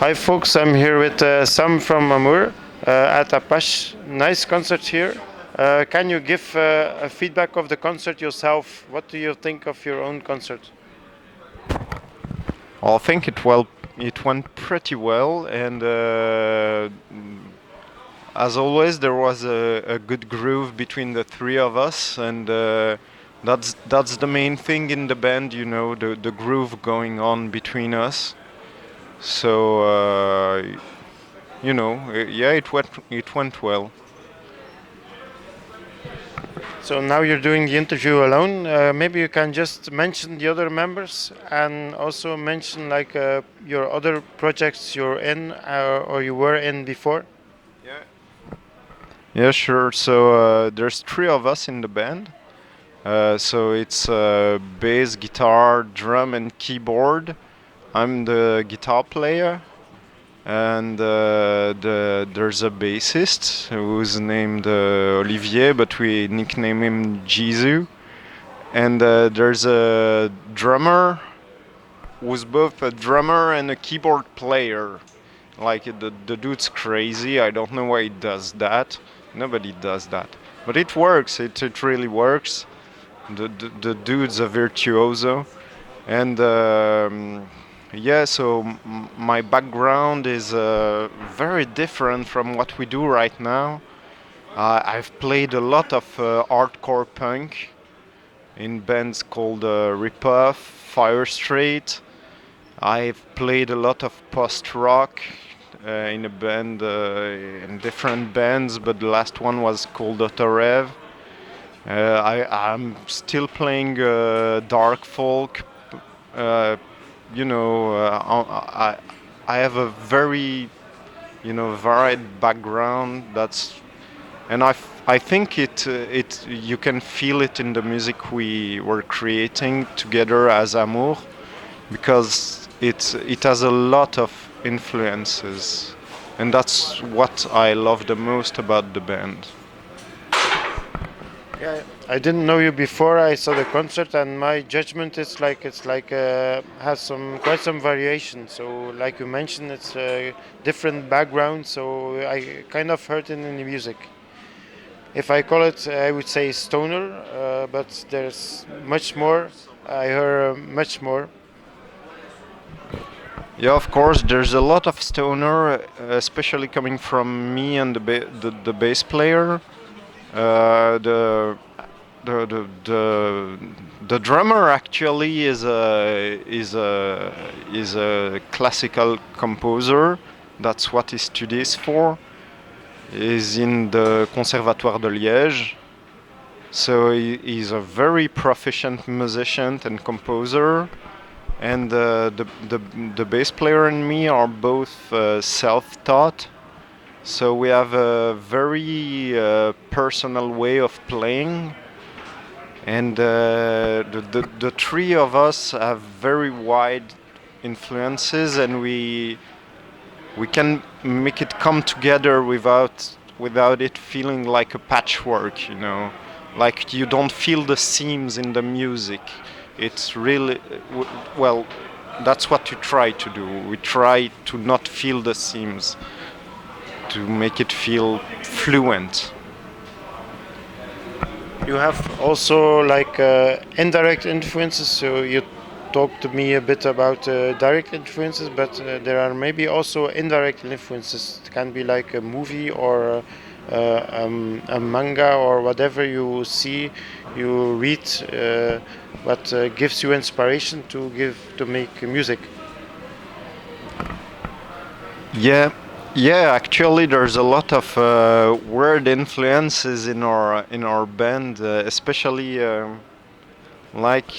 Hi folks, I'm here with Sam from Amour at Apache. Nice concert here. Can you give a feedback of the concert yourself? What do you think of your own concert? Well, I think it went pretty well, and as always, there was a good groove between the three of us, and that's the main thing in the band, the groove going on between us. So yeah, it went well. So now you're doing the interview alone. Maybe you can just mention the other members and also mention like your other projects you're in or you were in before. Yeah, sure. So there's three of us in the band. So it's bass, guitar, drum, and keyboard. I'm the guitar player, and there's a bassist who's named Olivier, but we nickname him Jizu. And there's a drummer who's both a drummer and a keyboard player. Like the dude's crazy. I don't know why he does that. Nobody does that, but it works. It really works. The dude's a virtuoso, and yeah. So my background is very different from what we do right now. I've played a lot of hardcore punk in bands called Ripoff, Fire Straight. I've played a lot of post rock in a band, in different bands, but the last one was called Autorev. I'm still playing dark folk. Uh, I have a very, varied background. I think it you can feel it in the music we were creating together as Amour, because it has a lot of influences, and that's what I love the most about the band. Yeah, I didn't know you before I saw the concert, and my judgment is like it's like has some quite some variation. So, like you mentioned, it's a different background. So I kind of heard it in the music. If I call it, I would say stoner, but there's much more. I heard much more. Yeah, of course, there's a lot of stoner, especially coming from me and the bass player. Uh, the the the the the drummer actually is a classical composer. That's what he studies for. He's in the Conservatoire de Liège, so he's a very proficient musician and composer. And the bass player and me are both self-taught. So we have a very personal way of playing, and the three of us have very wide influences, and we can make it come together without it feeling like a patchwork. Like you don't feel the seams in the music. It's really well. That's what we try to do. We try to not feel the seams, to make it feel fluent. You have also like indirect influences. So you talked to me a bit about direct influences, but there are maybe also indirect influences. It can be like a movie or a manga or whatever you see, you read, what gives you inspiration to make music. Yeah, yeah. Actually, there's a lot of weird influences in our band, especially like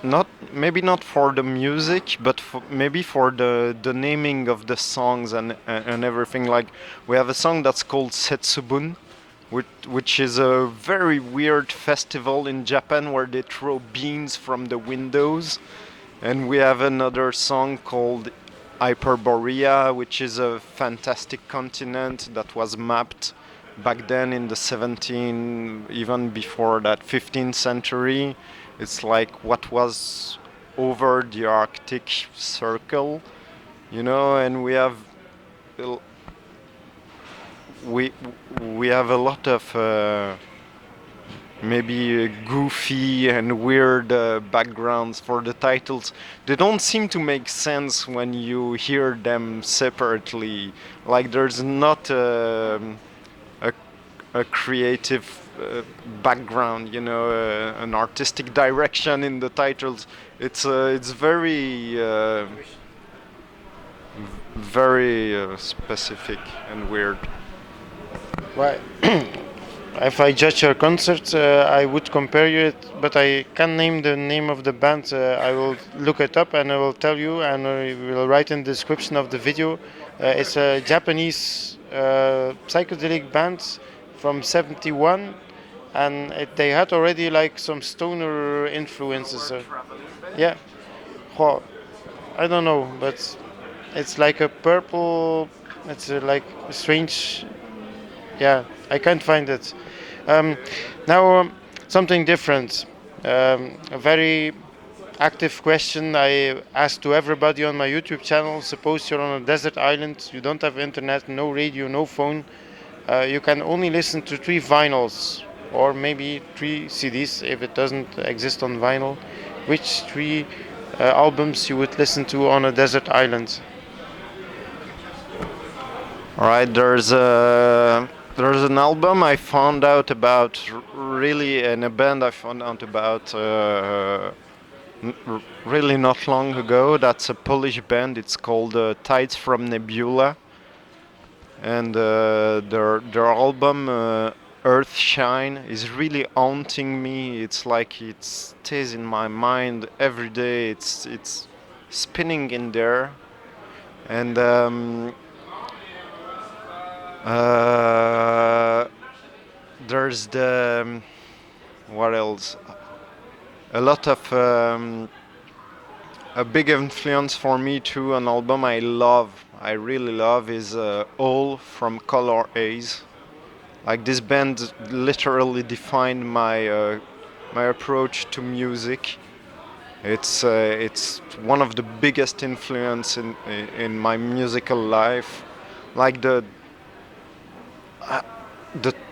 not maybe not for the music, but maybe for the naming of the songs and everything. Like we have a song that's called Setsubun, which is a very weird festival in Japan where they throw beans from the windows. And we have another song called Hyperborea, which is a fantastic continent that was mapped back then in the 17th, even before that, 15th century. It's like what was over the Arctic Circle. you know, and l- we we have a lot of maybe goofy and weird backgrounds for the titles. They don't seem to make sense when you hear them separately. Like there's not a, a creative background, you know, an artistic direction in the titles. It's very very specific and weird. Right. If I judge your concert, I would compare you it, but I can't name the name of the band. I will look it up and I will tell you, and I will write in the description of the video. It's a Japanese psychedelic band from '71, and they had already like some stoner influences. Yeah, well, I don't know, but it's like a purple. It's like strange. Yeah, I can't find it. Um, now, something different. A very active question I ask to everybody on my YouTube channel. Suppose you're on a desert island, you don't have internet, no radio, no phone. You can only listen to 3 vinyls or maybe 3 CDs if it doesn't exist on vinyl. Which 3 albums you would listen to on a desert island? All right, there's an album I found out about really, and a band I found out about really not long ago. That's a Polish band. It's called Tides from Nebula, and their album Earth Shine is really haunting me. It's like it stays in my mind every day. It's spinning in there, and uh, there's the what else? A lot of a big influence for me too. An album I really love, is All from Color Haze. Like this band literally defined my approach to music. It's one of the biggest influence in my musical life. Like the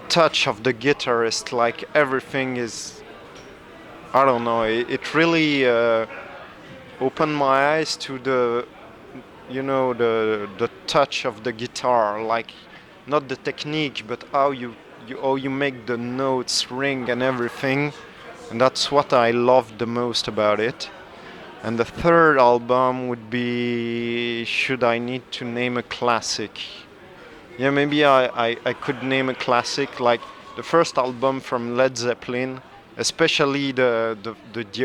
touch of the guitarist, like everything is, I don't know. It really opened my eyes to the, you know, the touch of the guitar, like not the technique, but how you make the notes ring and everything. And that's what I loved the most about it. And the third album would be, should I need to name a classic? Yeah, maybe I could name a classic, like the first album from Led Zeppelin, especially the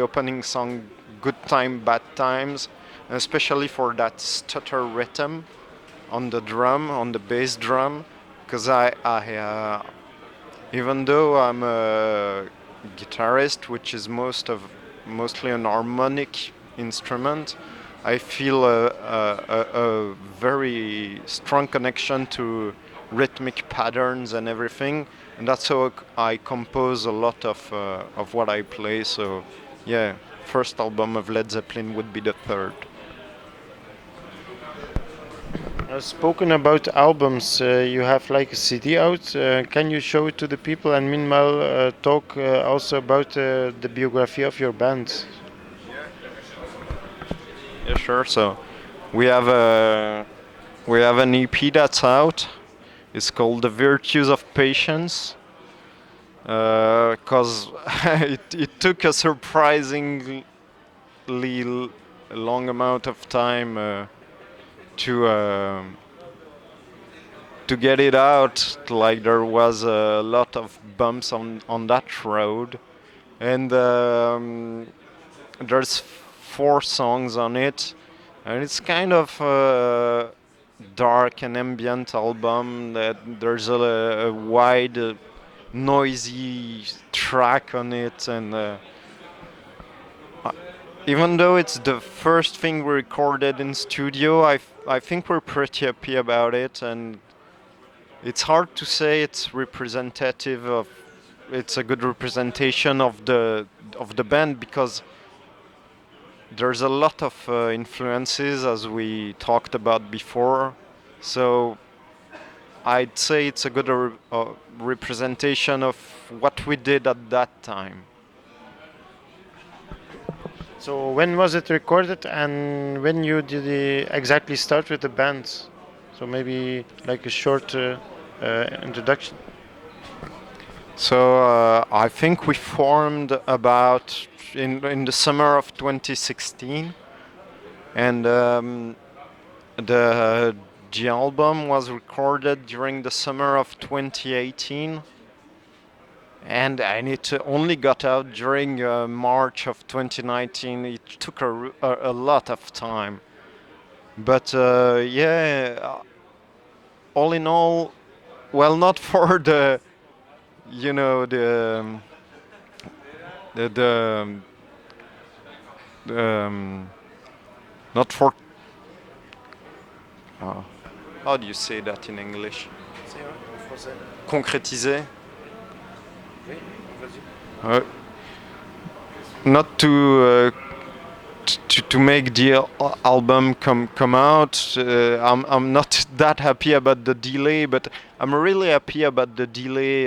opening song Good Time, Bad Times, and especially for that stutter rhythm on the drum, on the bass drum, because even though I'm a guitarist, which is mostly an harmonic instrument, I feel a very strong connection to rhythmic patterns and everything, and that's how I compose a lot of what I play. So, yeah, first album of Led Zeppelin would be the third. Spoken about albums, you have like a CD out. Can you show it to the people and meanwhile talk also about the biography of your band? Yeah, sure. So, we have a we have an EP that's out. It's called The Virtues of Patience. Because it took a surprisingly long amount of time to uh, to get it out. Like there was a lot of bumps on that road, and there's 4 songs on it, and it's kind of dark and ambient album. That there's a wide noisy track on it, and uh, even though it's the first thing we recorded in studio, I think we're pretty happy about it, and it's hard to say it's representative of, it's a good representation of the band, because there's a lot of influences as we talked about before. So I'd say it's a good representation of what we did at that time. So when was it recorded, and when you did exactly start with the band? So maybe like a short introduction. So I think we formed about in the summer of 2016, and the the album was recorded during the summer of 2018, and it only got out during March of 2019. It took a lot of time, but yeah, all in all, well, not for the you know the um, not for how do you say that in English? Concrétiser. Not to make the album come out. I'm not that happy about the delay, but I'm really happy about the delay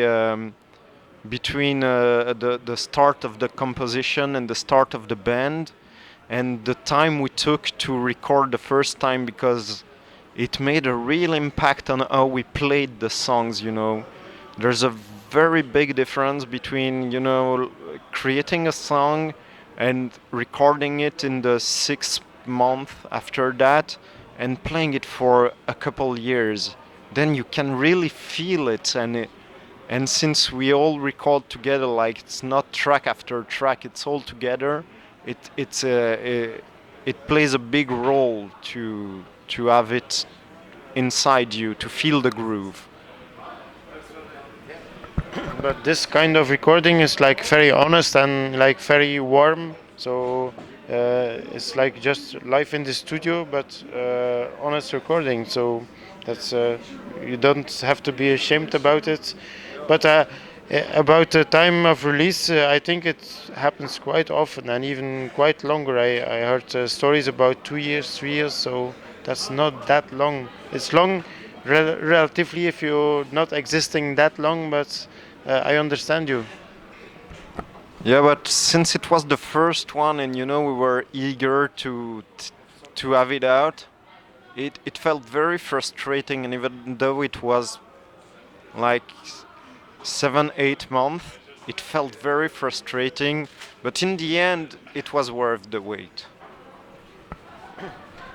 between the start of the composition and the start of the band, and the time we took to record the first time, because it made a real impact on how we played the songs. There's a very big difference between creating a song and recording it in the 6 month after that and playing it for a couple years. Then you can really feel it, and since we all record together, like it's not track after track, it's all together. It plays a big role to have it inside you, to feel the groove. But this kind of recording is like very honest and like very warm. So it's like just live in the studio, but honest recording. So that's you don't have to be ashamed about it. But about the time of release, I think it happens quite often and even quite longer. I heard stories about 2 years, 3 years. So that's not that long. It's long relatively if you're not existing that long, but I understand you. Yeah, but since it was the first one, and we were eager to have it out, it felt very frustrating. And even though it was like 7, 8 months, it felt very frustrating. But in the end, it was worth the wait.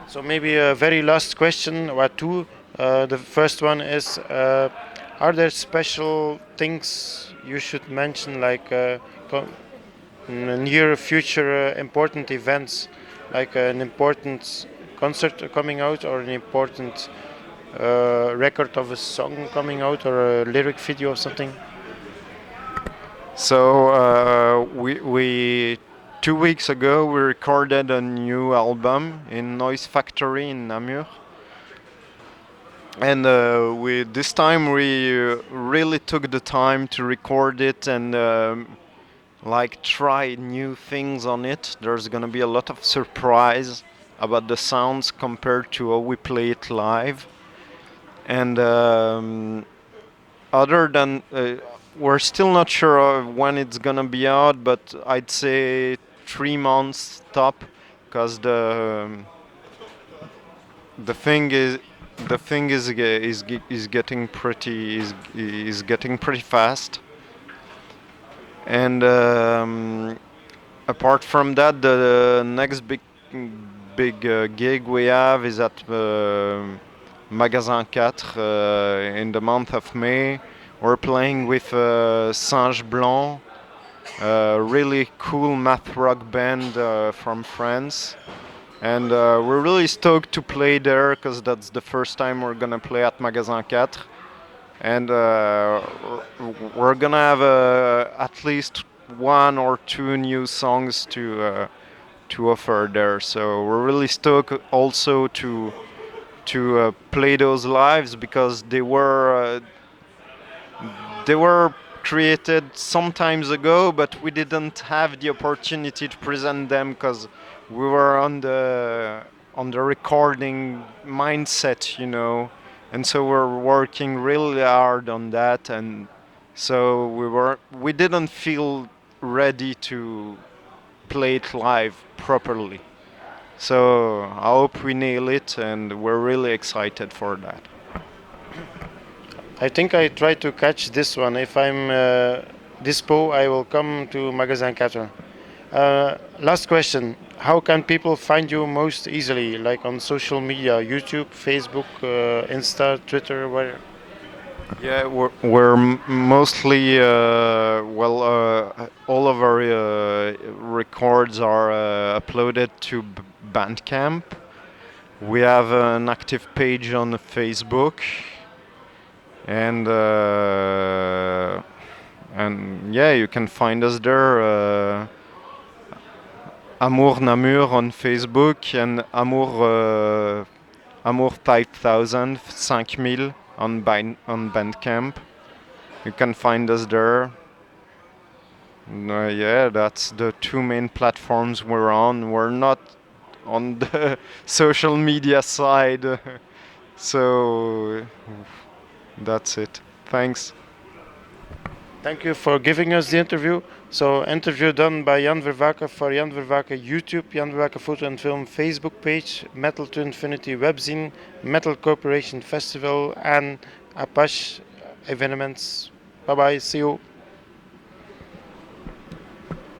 So maybe a very last question or two. The first one is: are there special things you should mention, like near future important events, like an important concert coming out, or an important record of a song coming out, or a lyric video or something? So we 2 weeks ago we recorded a new album in Noise Factory in Namur, and we this time we really took the time to record it and like try new things on it. There's gonna be a lot of surprise about the sounds compared to how we play it live, and other than we're still not sure when it's gonna be out, but I'd say 3 months top, because the thing is is getting pretty fast, and apart from that, the next big gig we have is at Magasin 4 in the month of May. We're playing with Singe Blanc, a really cool math rock band from France. And we're really stoked to play there, because that's the first time we're gonna play at Magasin 4. And we're gonna have at least 1 or 2 new songs to offer there. So we're really stoked also to play those lives, because they were created some times ago, but we didn't have the opportunity to present them because we were on the recording mindset, you know, and so we're working really hard on that, and so we didn't feel ready to play it live properly. So I hope we nail it, and we're really excited for that. I think I try to catch this one. If I'm dispo, I will come to Magasin 4. Last question. How can people find you most easily? Like on social media, YouTube, Facebook, Insta, Twitter, where? Yeah, we're mostly all of our records are uploaded to Bandcamp. We have an active page on Facebook, and yeah, you can find us there. Amour Namur on Facebook and Amour 5000 5000 on Bandcamp. You can find us there. Yeah, that's the two main platforms we're on. We're not on the social media side, so that's it. Thanks. Thank you for giving us the interview. So, interview done by Jan Vervaeke for Jan Vervaeke YouTube, Jan Vervaeke Foto and Film Facebook page, Metal to Infinity webzine, Metal Corporation Festival, and Apache evenements. Bye bye. See you.